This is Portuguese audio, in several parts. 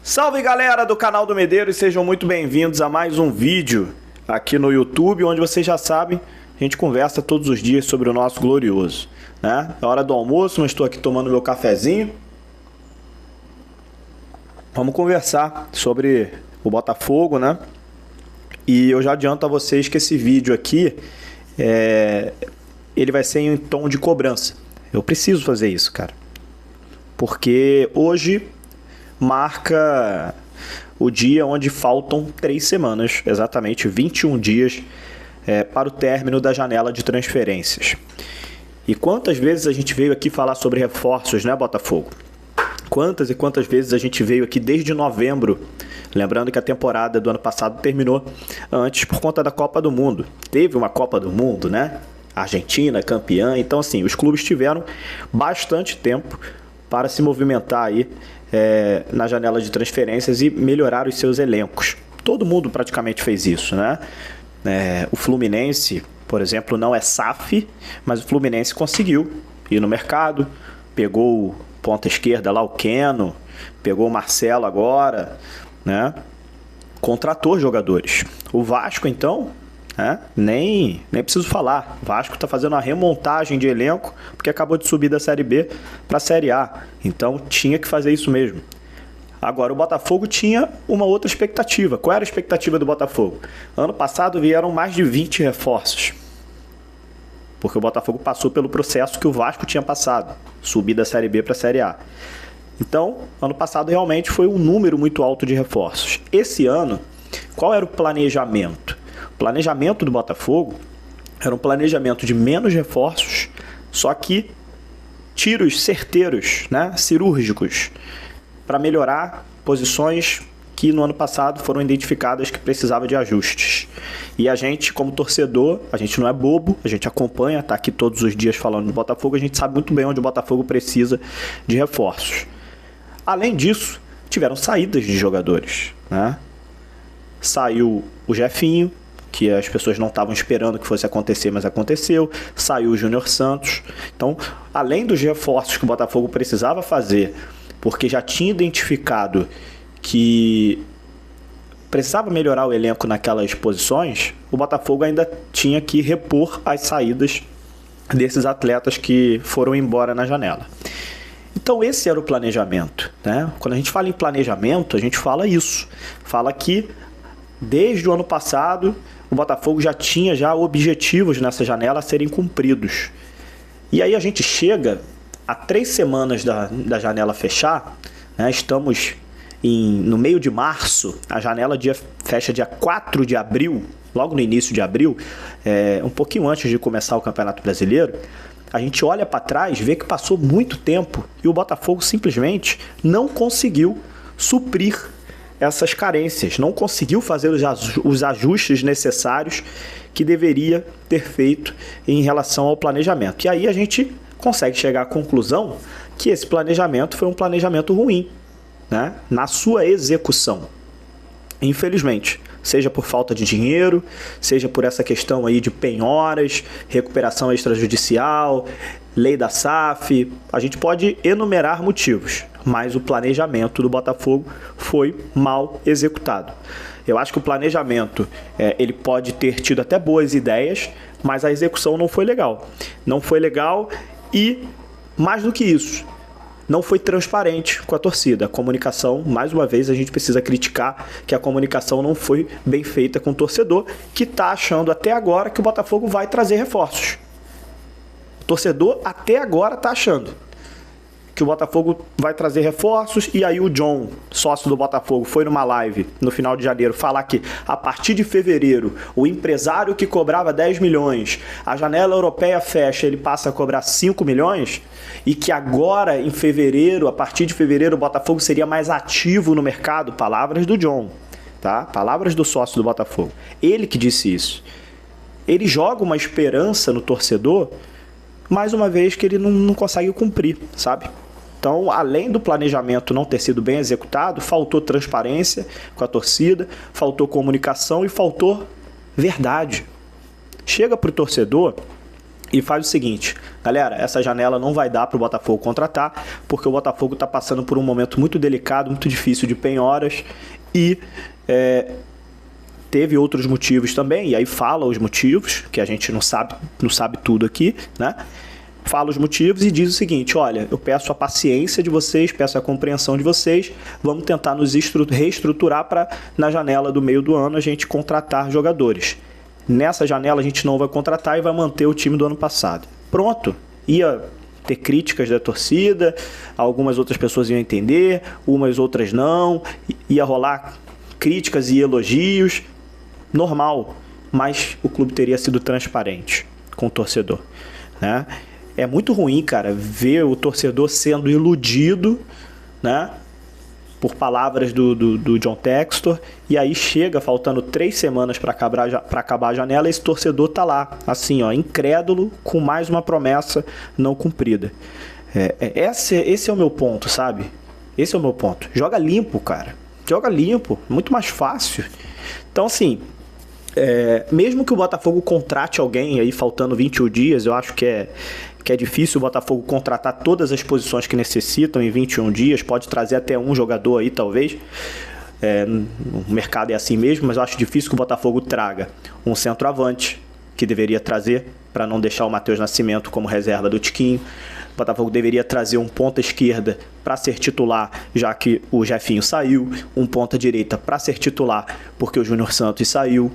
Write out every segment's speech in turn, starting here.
Salve galera do canal do Medeiros, sejam muito bem-vindos a mais um vídeo aqui no YouTube, onde vocês já sabem, a gente conversa todos os dias sobre o nosso glorioso, né? É hora do almoço, mas estou aqui tomando meu cafezinho. Vamos conversar sobre o Botafogo, né? E eu já adianto a vocês que esse vídeo aqui, ele vai ser em tom de cobrança. Eu preciso fazer isso, cara. Porque hoje marca o dia onde faltam 3 semanas, exatamente 21 dias, para o término da janela de transferências. E quantas vezes a gente veio aqui falar sobre reforços, né, Botafogo? Quantas e quantas vezes a gente veio aqui desde novembro, lembrando que a temporada do ano passado terminou antes por conta da Copa do Mundo. Teve uma Copa do Mundo, né? Argentina, campeã. Então, assim, os clubes tiveram bastante tempo para se movimentar aí na janela de transferências e melhorar os seus elencos. Todo mundo praticamente fez isso, né? O Fluminense, por exemplo, não é SAF, mas o Fluminense conseguiu ir no mercado, pegou o ponta esquerda lá, o Keno, pegou o Marcelo agora, né? Contratou jogadores. O Vasco, então, nem preciso falar. O Vasco está fazendo uma remontagem de elenco porque acabou de subir da Série B para a Série A. Então tinha que fazer isso mesmo. Agora, o Botafogo tinha uma outra expectativa. Qual era a expectativa do Botafogo? Ano passado vieram mais de 20 reforços. Porque o Botafogo passou pelo processo que o Vasco tinha passado. Subir da Série B para a Série A. Então, ano passado realmente foi um número muito alto de reforços. Esse ano, qual era o planejamento? O planejamento do Botafogo era um planejamento de menos reforços, só que tiros certeiros, né, cirúrgicos, para melhorar posições que no ano passado foram identificadas que precisavam de ajustes. E a gente, como torcedor, a gente não é bobo, a gente acompanha, está aqui todos os dias falando do Botafogo, a gente sabe muito bem onde o Botafogo precisa de reforços. Além disso, tiveram saídas de jogadores, né? Saiu o Jefinho, que as pessoas não estavam esperando que fosse acontecer, mas aconteceu. Saiu o Júnior Santos. Então, além dos reforços que o Botafogo precisava fazer, porque já tinha identificado que precisava melhorar o elenco naquelas posições, o Botafogo ainda tinha que repor as saídas desses atletas que foram embora na janela. Então esse era o planejamento, né? Quando a gente fala em planejamento, a gente fala isso. Fala que desde o ano passado o Botafogo já tinha objetivos nessa janela a serem cumpridos. E aí a gente chega a 3 semanas da janela fechar, né? Estamos no meio de março, a janela fecha dia 4 de abril, logo no início de abril, um pouquinho antes de começar o Campeonato Brasileiro. A gente olha para trás, vê que passou muito tempo e o Botafogo simplesmente não conseguiu suprir essas carências, não conseguiu fazer os ajustes necessários que deveria ter feito em relação ao planejamento. E aí a gente consegue chegar à conclusão que esse planejamento foi um planejamento ruim, né, na sua execução. Infelizmente, seja por falta de dinheiro, seja por essa questão aí de penhoras, recuperação extrajudicial, lei da SAF, a gente pode enumerar motivos, mas o planejamento do Botafogo foi mal executado. Eu acho que o planejamento, ele pode ter tido até boas ideias, mas a execução não foi legal. Não foi legal e, mais do que isso, não foi transparente com a torcida. A comunicação, mais uma vez, a gente precisa criticar que a comunicação não foi bem feita com o torcedor, que está achando até agora que o Botafogo vai trazer reforços. O torcedor até agora está achando que o Botafogo vai trazer reforços, e aí o John, sócio do Botafogo, foi numa live no final de janeiro falar que a partir de fevereiro o empresário que cobrava 10 milhões, a janela europeia fecha, ele passa a cobrar 5 milhões, e que agora em fevereiro, a partir de fevereiro, o Botafogo seria mais ativo no mercado. Palavras do John, tá? Palavras do sócio do Botafogo. Ele que disse isso. Ele joga uma esperança no torcedor, mais uma vez, que ele não consegue cumprir, sabe? Então, além do planejamento não ter sido bem executado, faltou transparência com a torcida, faltou comunicação e faltou verdade. Chega para o torcedor e faz o seguinte, galera, essa janela não vai dar para o Botafogo contratar, porque o Botafogo está passando por um momento muito delicado, muito difícil de penhoras, e teve outros motivos também, e aí fala os motivos, que a gente não sabe tudo aqui, né? Fala os motivos e diz o seguinte, olha, eu peço a paciência de vocês, peço a compreensão de vocês, vamos tentar nos reestruturar para, na janela do meio do ano, a gente contratar jogadores. Nessa janela a gente não vai contratar e vai manter o time do ano passado. Pronto, ia ter críticas da torcida, algumas outras pessoas iam entender, umas outras não, ia rolar críticas e elogios, normal, mas o clube teria sido transparente com o torcedor, né? É muito ruim, cara, ver o torcedor sendo iludido, né, por palavras do John Textor, e aí chega faltando 3 semanas para acabar a janela, e esse torcedor tá lá, assim, ó, incrédulo, com mais uma promessa não cumprida. Esse é o meu ponto, sabe? Esse é o meu ponto. Joga limpo, cara. Joga limpo, muito mais fácil. Então, assim, mesmo que o Botafogo contrate alguém aí faltando 21 dias, eu acho que é difícil o Botafogo contratar todas as posições que necessitam em 21 dias, pode trazer até um jogador aí talvez, o mercado é assim mesmo, mas eu acho difícil que o Botafogo traga um centroavante, que deveria trazer, para não deixar o Matheus Nascimento como reserva do Tiquinho. O Botafogo deveria trazer um ponta esquerda para ser titular, já que o Jefinho saiu, um ponta direita para ser titular, porque o Júnior Santos saiu.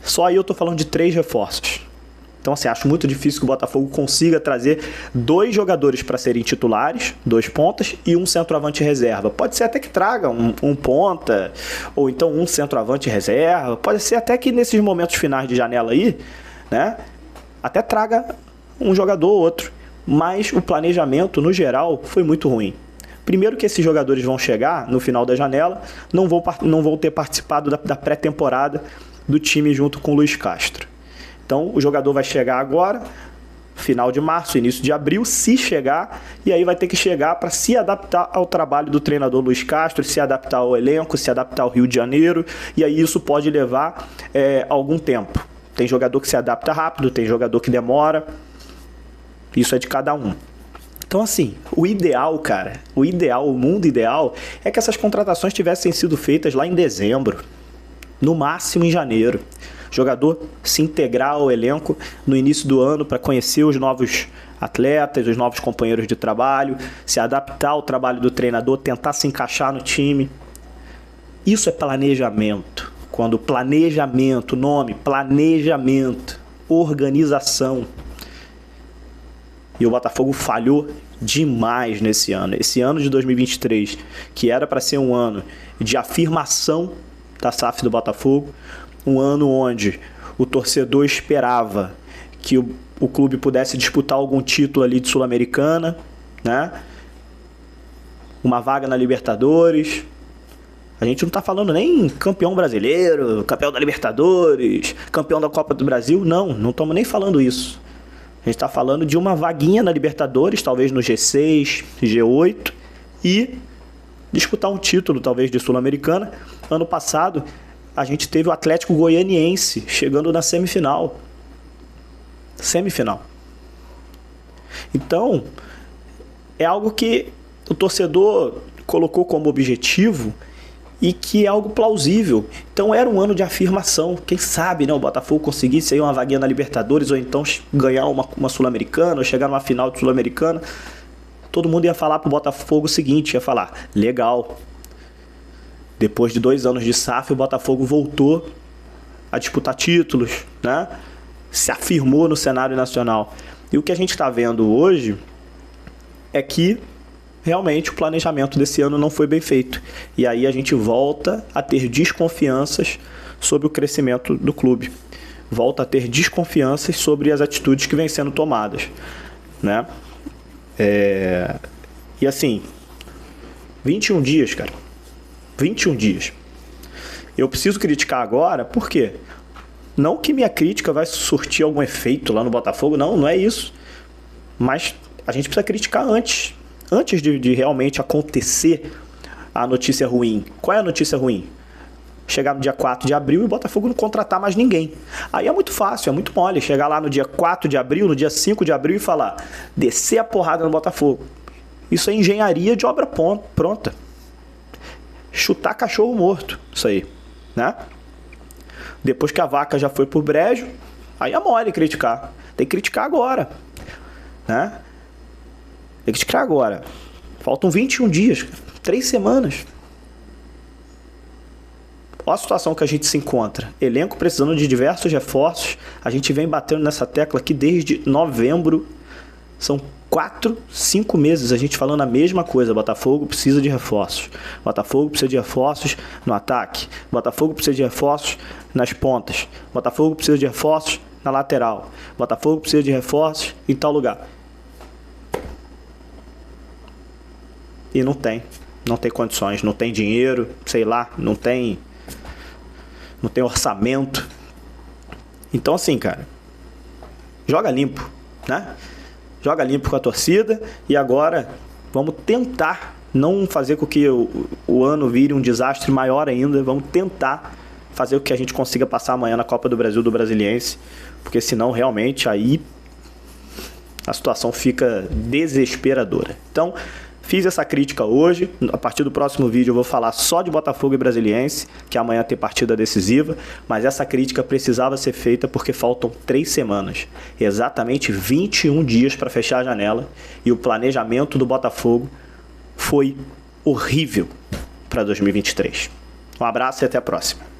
Só aí eu tô falando de 3 reforços. Então, assim, acho muito difícil que o Botafogo consiga trazer 2 jogadores para serem titulares, 2 pontas, e um centroavante reserva. Pode ser até que traga um ponta, ou então um centroavante reserva. Pode ser até que nesses momentos finais de janela aí, né, até traga um jogador ou outro. Mas o planejamento, no geral, foi muito ruim. Primeiro que esses jogadores vão chegar no final da janela, não vão ter participado da pré-temporada do time junto com o Luiz Castro. Então, o jogador vai chegar agora, final de março, início de abril, se chegar, e aí vai ter que chegar para se adaptar ao trabalho do treinador Luiz Castro, se adaptar ao elenco, se adaptar ao Rio de Janeiro, e aí isso pode levar algum tempo. Tem jogador que se adapta rápido, tem jogador que demora, isso é de cada um. Então, assim, o ideal, cara, o mundo ideal é que essas contratações tivessem sido feitas lá em dezembro, no máximo em janeiro. Jogador se integrar ao elenco no início do ano para conhecer os novos atletas, os novos companheiros de trabalho, se adaptar ao trabalho do treinador, tentar se encaixar no time. Isso é planejamento. Quando planejamento, planejamento, organização. E o Botafogo falhou demais nesse ano. Esse ano de 2023, que era para ser um ano de afirmação da SAF do Botafogo, um ano onde o torcedor esperava que o clube pudesse disputar algum título ali de Sul-Americana, né? Uma vaga na Libertadores. A gente não está falando nem campeão brasileiro, campeão da Libertadores, campeão da Copa do Brasil. Não estamos nem falando isso. A gente está falando de uma vaguinha na Libertadores, talvez no G6, G8, e disputar um título, talvez, de Sul-Americana. Ano passado, a gente teve o Atlético Goianiense chegando na semifinal. Então, é algo que o torcedor colocou como objetivo e que é algo plausível. Então, era um ano de afirmação. Quem sabe, né, o Botafogo conseguisse aí uma vaguinha na Libertadores, ou então ganhar uma Sul-Americana, ou chegar numa final de Sul-Americana. Todo mundo ia falar pro Botafogo o seguinte, ia falar, legal. Depois de 2 anos de SAF, o Botafogo voltou a disputar títulos, né? Se afirmou no cenário nacional. E o que a gente está vendo hoje é que realmente o planejamento desse ano não foi bem feito. E aí a gente volta a ter desconfianças sobre o crescimento do clube. Volta a ter desconfianças sobre as atitudes que vêm sendo tomadas, né? E assim, 21 dias, cara. 21 dias. Eu preciso criticar agora, por quê? Não que minha crítica vai surtir algum efeito lá no Botafogo, não é isso. Mas a gente precisa criticar antes de realmente acontecer a notícia ruim. Qual é a notícia ruim? chegar no dia 4 de abril e o Botafogo não contratar mais ninguém. Aí é muito fácil, é muito mole chegar lá no dia 4 de abril, no dia 5 de abril e falar, descer a porrada no Botafogo. Isso é engenharia de obra pronta. Chutar cachorro morto, isso aí, né? Depois que a vaca já foi pro brejo, aí é mole criticar. Tem que criticar agora, né? Tem que criticar agora. Faltam 21 dias, 3 semanas. Olha a situação que a gente se encontra. Elenco precisando de diversos reforços. A gente vem batendo nessa tecla aqui desde novembro. São 4, 5 meses a gente falando a mesma coisa. Botafogo precisa de reforços. Botafogo precisa de reforços no ataque. Botafogo precisa de reforços nas pontas. Botafogo precisa de reforços na lateral. Botafogo precisa de reforços em tal lugar. E não tem. Não tem condições. Não tem dinheiro, sei lá, não tem orçamento. Então assim, cara, joga limpo, né? Joga limpo com a torcida e agora vamos tentar não fazer com que o ano vire um desastre maior ainda. Vamos tentar fazer com que a gente consiga passar amanhã na Copa do Brasil do Brasiliense, porque senão realmente aí a situação fica desesperadora. Então, fiz essa crítica hoje. A partir do próximo vídeo eu vou falar só de Botafogo e Brasiliense, que amanhã tem partida decisiva, mas essa crítica precisava ser feita porque faltam 3 semanas, exatamente 21 dias para fechar a janela, e o planejamento do Botafogo foi horrível para 2023. Um abraço e até a próxima.